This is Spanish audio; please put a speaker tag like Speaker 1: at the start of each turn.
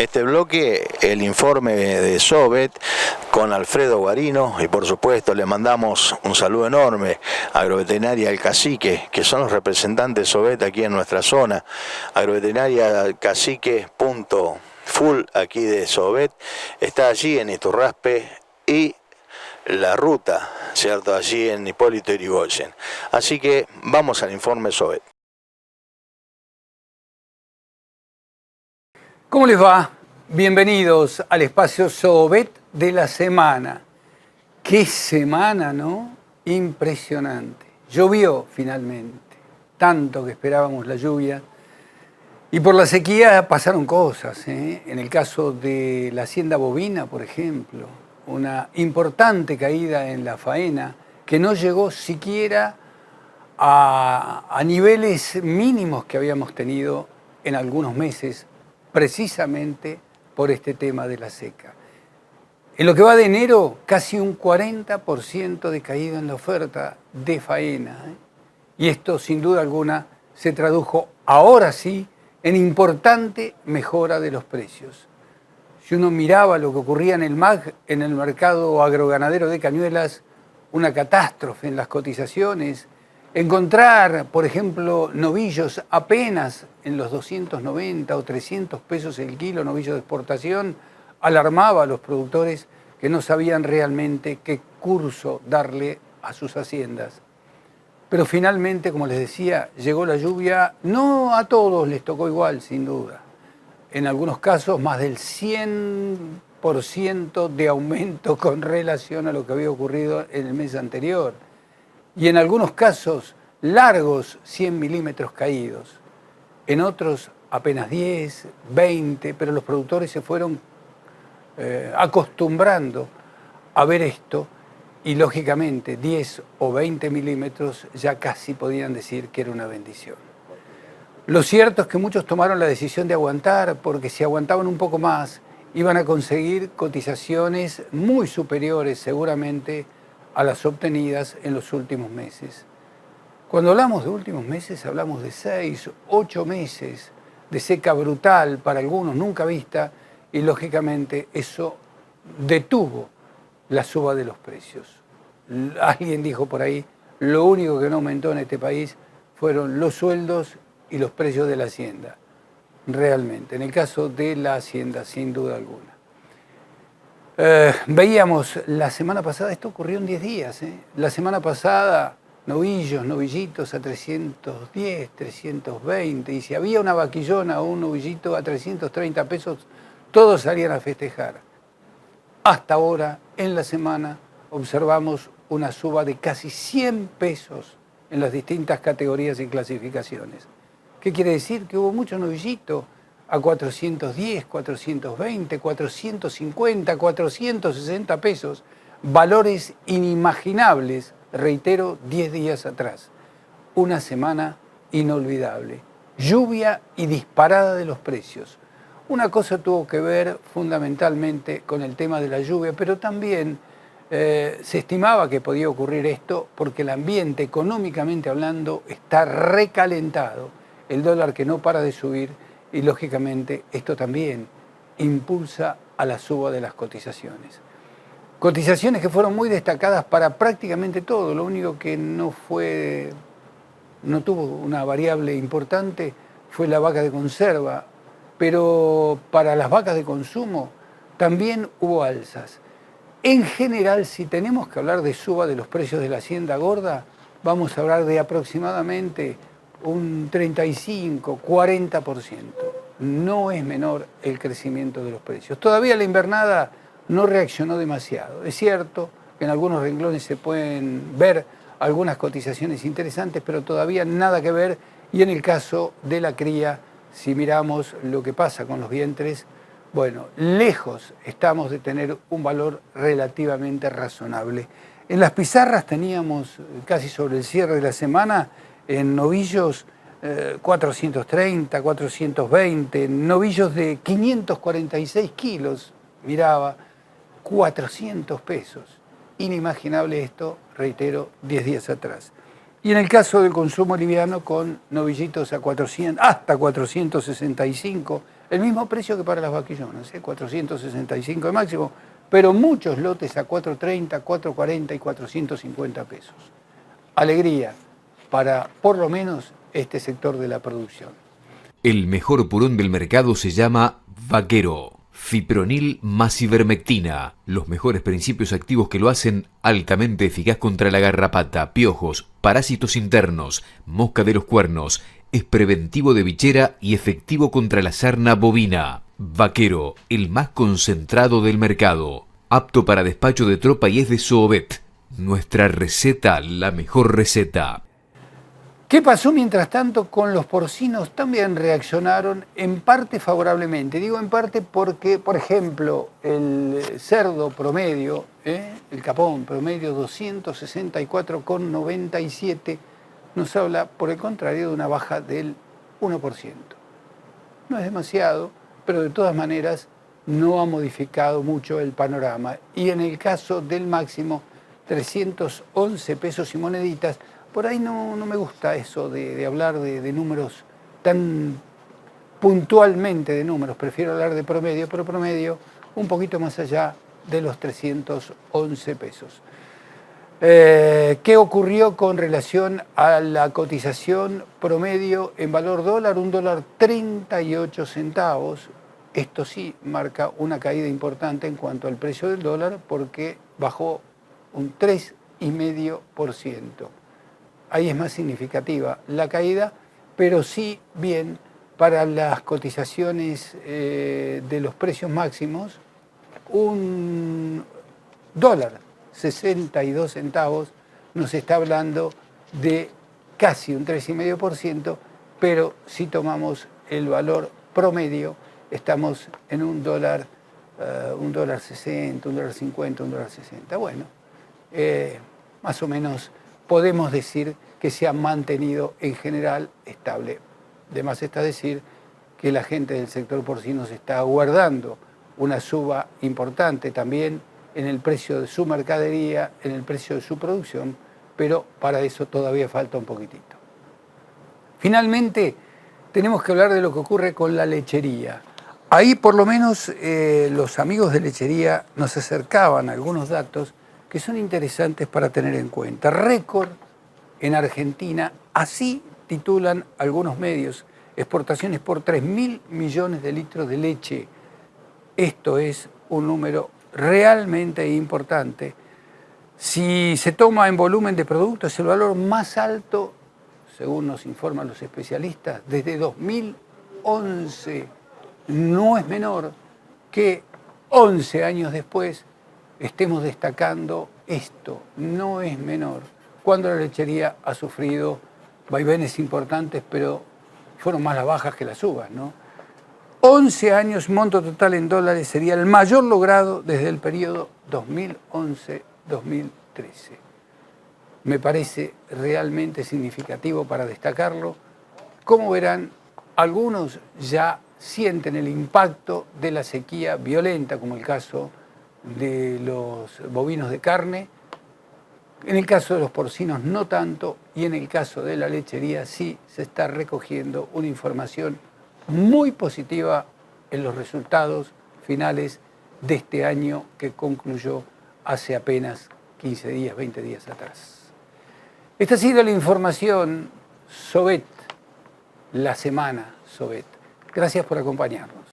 Speaker 1: este bloque el informe de Sovet con Alfredo Guarino y por supuesto le mandamos un saludo enorme a Agroveterinaria El Cacique, que son los representantes Sovet aquí en nuestra zona. Agroveterinaria Cacique.full aquí de Sovet está allí en Iturraspe y La Ruta, ¿cierto? Allí en Hipólito Yrigoyen. Así que vamos al informe Sovet.
Speaker 2: ¿Cómo les va? Bienvenidos al espacio Sovet de la semana. ¡Qué semana!, ¿no? Impresionante. Llovió finalmente, tanto que esperábamos la lluvia. Y por la sequía pasaron cosas, ¿eh? En el caso de la hacienda bovina, por ejemplo, una importante caída en la faena que no llegó siquiera a niveles mínimos que habíamos tenido en algunos meses, precisamente por este tema de la seca. En lo que va de enero, casi un 40% de caída en la oferta de faena, ¿eh? Y esto, sin duda alguna, se tradujo ahora sí en importante mejora de los precios. Si uno miraba lo que ocurría en el MAG, en el mercado agroganadero de Cañuelas, una catástrofe en las cotizaciones. Encontrar, por ejemplo, novillos apenas en los 290 o 300 pesos el kilo, novillos de exportación, alarmaba a los productores que no sabían realmente qué curso darle a sus haciendas. Pero finalmente, como les decía, llegó la lluvia. No a todos les tocó igual, sin duda. En algunos casos, más del 100% de aumento con relación a lo que había ocurrido en el mes anterior. Y en algunos casos, largos 100 milímetros caídos. En otros, apenas 10, 20, pero los productores se fueron acostumbrando a ver esto y, lógicamente, 10 o 20 milímetros ya casi podían decir que era una bendición. Lo cierto es que muchos tomaron la decisión de aguantar, porque si aguantaban un poco más, iban a conseguir cotizaciones muy superiores, seguramente, a las obtenidas en los últimos meses. Cuando hablamos de últimos meses, hablamos de 6, 8 meses de seca brutal para algunos, nunca vista, y lógicamente eso detuvo la suba de los precios. Alguien dijo por ahí, lo único que no aumentó en este país fueron los sueldos y los precios de la hacienda. Realmente, en el caso de la hacienda, sin duda alguna. Veíamos la semana pasada, esto ocurrió en 10 días, ¿eh? La semana pasada, novillitos a 310, 320, y si había una vaquillona o un novillito a 330 pesos, todos salían a festejar. Hasta ahora, en la semana, observamos una suba de casi 100 pesos en las distintas categorías y clasificaciones. ¿Qué quiere decir? Que hubo mucho novillito a 410, 420, 450, 460 pesos, valores inimaginables, reitero, 10 días atrás. Una semana inolvidable. Lluvia y disparada de los precios. Una cosa tuvo que ver fundamentalmente con el tema de la lluvia, pero también se estimaba que podía ocurrir esto porque el ambiente, económicamente hablando, está recalentado. El dólar que no para de subir y, lógicamente, esto también impulsa a la suba de las cotizaciones. Cotizaciones que fueron muy destacadas para prácticamente todo. Lo único que no tuvo una variable importante fue la vaca de conserva, pero para las vacas de consumo también hubo alzas. En general, si tenemos que hablar de suba de los precios de la hacienda gorda, vamos a hablar de aproximadamente un 35, 40%. No es menor el crecimiento de los precios. Todavía la invernada no reaccionó demasiado. Es cierto que en algunos renglones se pueden ver algunas cotizaciones interesantes, pero todavía nada que ver. Y en el caso de la cría, si miramos lo que pasa con los vientres, bueno, lejos estamos de tener un valor relativamente razonable. En las pizarras teníamos casi sobre el cierre de la semana en novillos 430, 420, novillos de 546 kilos, miraba, 400 pesos. Inimaginable esto, reitero, 10 días atrás. Y en el caso del consumo liviano, con novillitos a 400, hasta 465, el mismo precio que para las vaquillonas, 465 de máximo, pero muchos lotes a 430, 440 y 450 pesos. Alegría para, por lo menos, este sector de la producción.
Speaker 3: El mejor purón del mercado se llama Vaquero. Fipronil más ivermectina. Los mejores principios activos que lo hacen altamente eficaz contra la garrapata, piojos, parásitos internos, mosca de los cuernos. Es preventivo de bichera y efectivo contra la sarna bovina. Vaquero, el más concentrado del mercado. Apto para despacho de tropa y es de Zoovet. Nuestra receta, la mejor receta.
Speaker 2: ¿Qué pasó mientras tanto con los porcinos? También reaccionaron en parte favorablemente. Digo en parte porque, por ejemplo, el cerdo promedio, el capón promedio 264,97, nos habla, por el contrario, de una baja del 1%. No es demasiado, pero de todas maneras no ha modificado mucho el panorama. Y en el caso del máximo, 311 pesos y moneditas, por ahí no me gusta eso de hablar de números tan puntualmente de números. Prefiero hablar de promedio, pero promedio un poquito más allá de los 311 pesos. ¿Qué ocurrió con relación a la cotización promedio en valor dólar? $1.38. Esto sí marca una caída importante en cuanto al precio del dólar porque bajó un 3,5%. Ahí es más significativa la caída, pero sí bien para las cotizaciones de los precios máximos, $1.62 nos está hablando de casi un 3,5%, pero si tomamos el valor promedio, estamos en $1.60, $1.50, $1.60. Bueno, más o menos podemos decir que se ha mantenido en general estable. Además está decir que la gente del sector porcino se está aguardando una suba importante también en el precio de su mercadería, en el precio de su producción, pero para eso todavía falta un poquitito. Finalmente, tenemos que hablar de lo que ocurre con la lechería. Ahí por lo menos los amigos de lechería nos acercaban algunos datos que son interesantes para tener en cuenta. Récord en Argentina, así titulan algunos medios, exportaciones por 3.000 millones de litros de leche. Esto es un número realmente importante. Si se toma en volumen de productos, es el valor más alto, según nos informan los especialistas, desde 2011. No es menor que 11 años después estemos destacando esto, no es menor, cuando la lechería ha sufrido vaivenes importantes, pero fueron más las bajas que las subas, ¿no? 11 años, monto total en dólares, sería el mayor logrado desde el periodo 2011-2013. Me parece realmente significativo para destacarlo. Como verán, algunos ya sienten el impacto de la sequía violenta, como el caso de los bovinos de carne. En el caso de los porcinos no tanto, y en el caso de la lechería sí se está recogiendo una información muy positiva en los resultados finales de este año que concluyó hace apenas 15 días, 20 días atrás. Esta ha sido la información Zoovet, la semana Zoovet. Gracias por acompañarnos.